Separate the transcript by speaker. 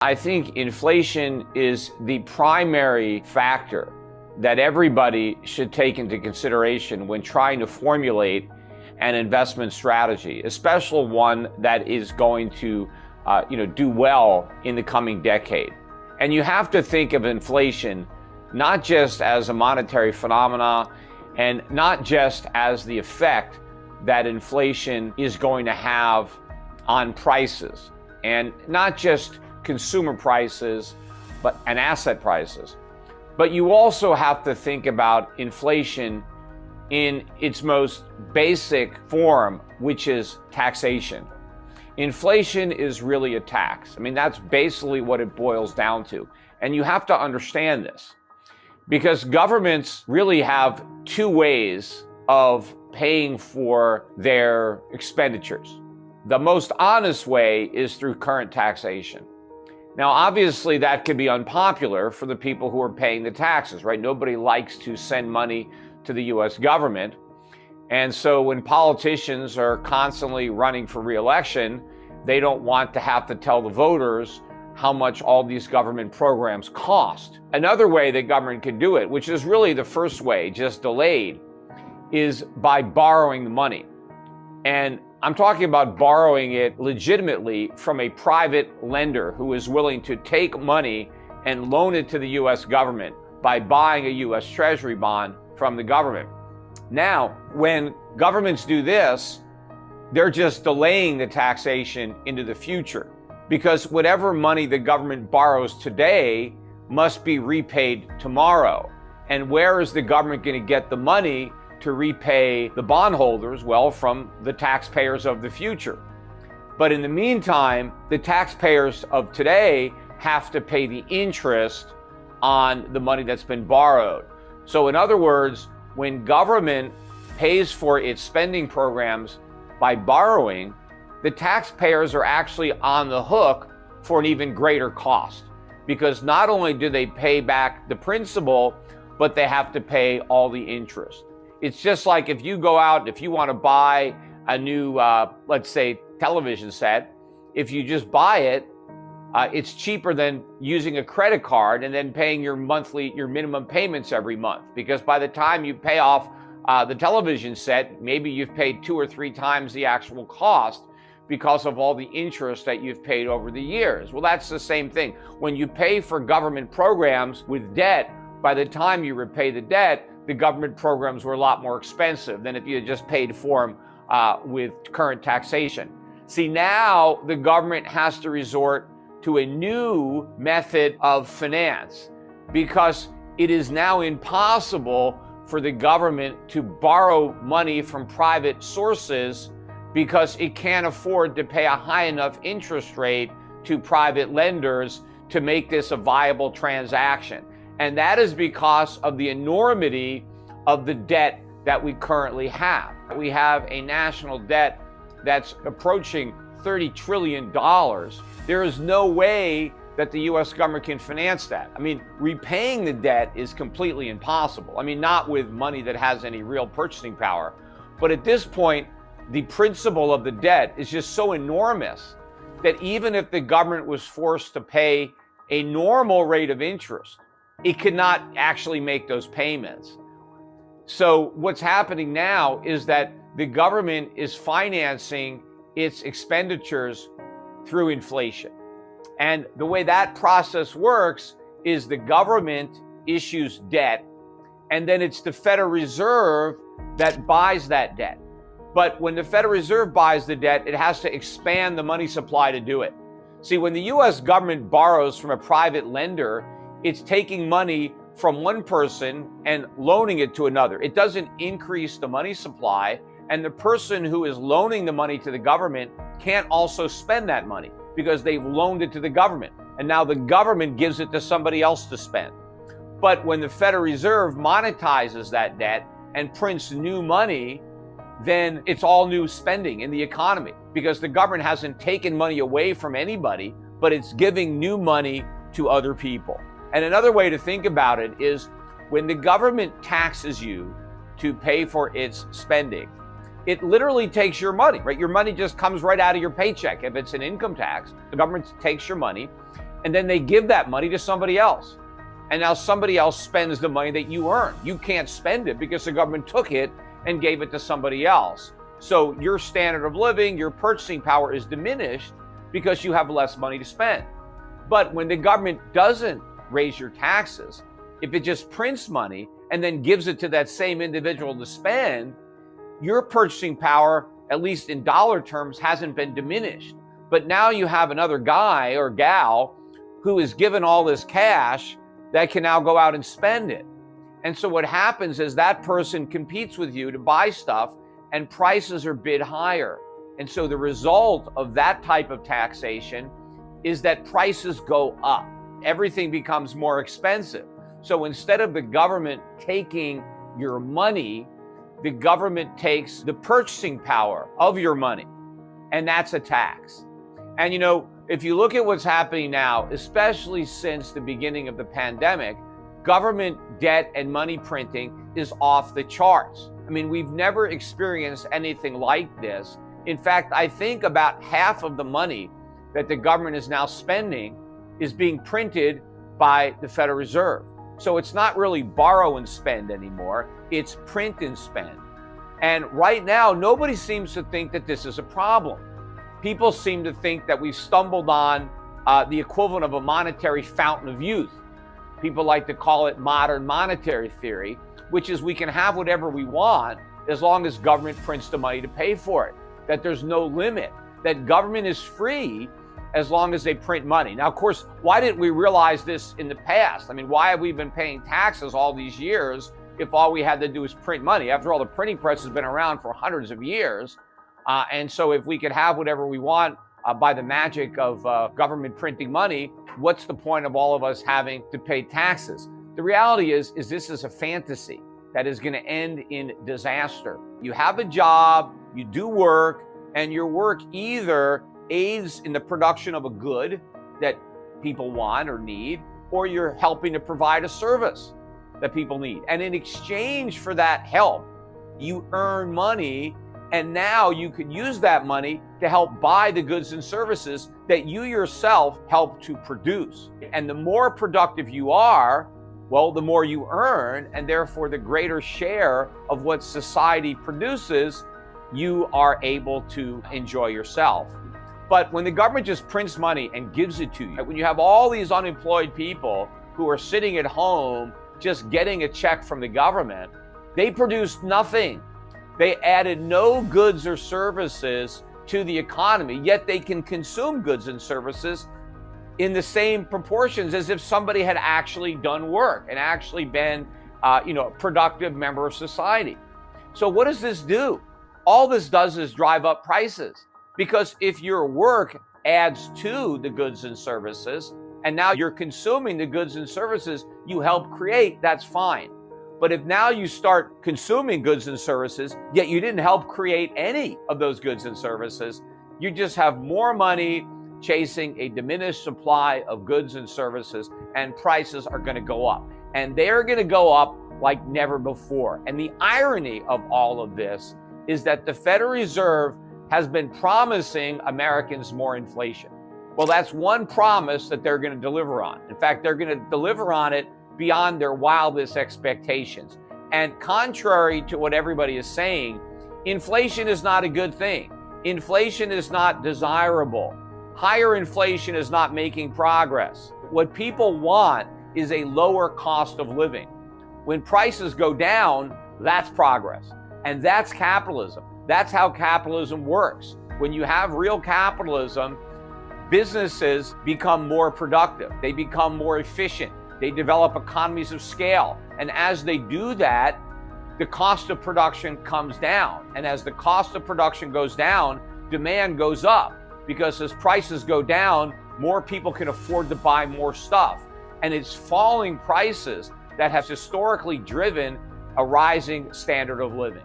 Speaker 1: I think inflation is the primary factor that everybody should take into consideration when trying to formulate an investment strategy, especially one that is going to do well in the coming decade. And you have to think of inflation not just as a monetary phenomena and not just as the effect that inflation is going to have on prices, and not just consumer prices and asset prices. But you also have to think about inflation in its most basic form, which is taxation. Inflation is really a tax. I mean, that's basically what it boils down to. And you have to understand this, because governments really have two ways of paying for their expenditures. The most honest way is through current taxation. Now, obviously, that could be unpopular for the people who are paying the taxes, right? Nobody likes to send money to the US government. And so when politicians are constantly running for re-election, they don't want to have to tell the voters how much all these government programs cost. Another way that government can do it, which is really the first way, just delayed, is by borrowing the money. And I'm talking about borrowing it legitimately from a private lender who is willing to take money and loan it to the US government by buying a US Treasury bond from the government. Now, when governments do this, they're just delaying the taxation into the future, because whatever money the government borrows today must be repaid tomorrow. And where is the government going to get the money to repay the bondholders? Well, from the taxpayers of the future. But in the meantime, the taxpayers of today have to pay the interest on the money that's been borrowed. So in other words, when government pays for its spending programs by borrowing, the taxpayers are actually on the hook for an even greater cost, because not only do they pay back the principal, but they have to pay all the interest. It's just like if you go out, if you want to buy a new, let's say, television set, if you just buy it, it's cheaper than using a credit card and then paying your minimum payments every month. Because by the time you pay off the television set, maybe you've paid 2 or 3 times the actual cost because of all the interest that you've paid over the years. Well, that's the same thing. When you pay for government programs with debt, by the time you repay the debt, the government programs were a lot more expensive than if you had just paid for them with current taxation. See, now the government has to resort to a new method of finance, because it is now impossible for the government to borrow money from private sources, because it can't afford to pay a high enough interest rate to private lenders to make this a viable transaction. And that is because of the enormity of the debt that we currently have. We have a national debt that's approaching $30 trillion. There is no way that the US government can finance that. I mean, repaying the debt is completely impossible. I mean, not with money that has any real purchasing power. But at this point, the principal of the debt is just so enormous that even if the government was forced to pay a normal rate of interest, it could not actually make those payments. So what's happening now is that the government is financing its expenditures through inflation. And the way that process works is the government issues debt, and then it's the Federal Reserve that buys that debt. But when the Federal Reserve buys the debt, it has to expand the money supply to do it. See, when the US government borrows from a private lender, it's taking money from one person and loaning it to another. It doesn't increase the money supply, and the person who is loaning the money to the government can't also spend that money because they've loaned it to the government, and now the government gives it to somebody else to spend. But when the Federal Reserve monetizes that debt and prints new money, then it's all new spending in the economy, because the government hasn't taken money away from anybody, but it's giving new money to other people. And another way to think about it is when the government taxes you to pay for its spending, it literally takes your money, right? Your money just comes right out of your paycheck. If it's an income tax, the government takes your money And then they give that money to somebody else. And now somebody else spends the money that you earned. You can't spend it because the government took it and gave it to somebody else. So your standard of living, your purchasing power is diminished because you have less money to spend. But when the government doesn't raise your taxes, if it just prints money and then gives it to that same individual to spend, your purchasing power, at least in dollar terms, hasn't been diminished. But now you have another guy or gal who is given all this cash that can now go out and spend it. And so what happens is that person competes with you to buy stuff and prices are bid higher. And so the result of that type of taxation is that prices go up. Everything becomes more expensive. So instead of the government taking your money, the government takes the purchasing power of your money, and that's a tax. And you know, if you look at what's happening now, especially since the beginning of the pandemic, government debt and money printing is off the charts. I mean, we've never experienced anything like this. In fact, I think about half of the money that the government is now spending is being printed by the Federal Reserve. So it's not really borrow and spend anymore, it's print and spend. And right now, nobody seems to think that this is a problem. People seem to think that we've stumbled on the equivalent of a monetary fountain of youth. People like to call it modern monetary theory, which is we can have whatever we want as long as government prints the money to pay for it, that there's no limit, that government is free as long as they print money. Now, of course, why didn't we realize this in the past? I mean, why have we been paying taxes all these years if all we had to do is print money? After all, the printing press has been around for hundreds of years. And so if we could have whatever we want by the magic of government printing money, what's the point of all of us having to pay taxes? The reality is this is a fantasy that is going to end in disaster. You have a job, you do work, and your work either aids in the production of a good that people want or need, or you're helping to provide a service that people need. And in exchange for that help, you earn money, and now you can use that money to help buy the goods and services that you yourself help to produce. And the more productive you are, well, the more you earn, and therefore the greater share of what society produces, you are able to enjoy yourself. But when the government just prints money and gives it to you, when you have all these unemployed people who are sitting at home just getting a check from the government, they produced nothing. They added no goods or services to the economy, yet they can consume goods and services in the same proportions as if somebody had actually done work and actually been a productive member of society. So what does this do? All this does is drive up prices, because if your work adds to the goods and services, and now you're consuming the goods and services you help create, that's fine. But if now you start consuming goods and services, yet you didn't help create any of those goods and services, you just have more money chasing a diminished supply of goods and services, and prices are going to go up. And they're going to go up like never before. And the irony of all of this is that the Federal Reserve has been promising Americans more inflation. Well, that's one promise that they're going to deliver on. In fact, they're going to deliver on it beyond their wildest expectations. And contrary to what everybody is saying, inflation is not a good thing. Inflation is not desirable. Higher inflation is not making progress. What people want is a lower cost of living. When prices go down, that's progress. And that's capitalism. That's how capitalism works. When you have real capitalism, businesses become more productive. They become more efficient. They develop economies of scale. And as they do that, the cost of production comes down. And as the cost of production goes down, demand goes up. Because as prices go down, more people can afford to buy more stuff. And it's falling prices that have historically driven a rising standard of living.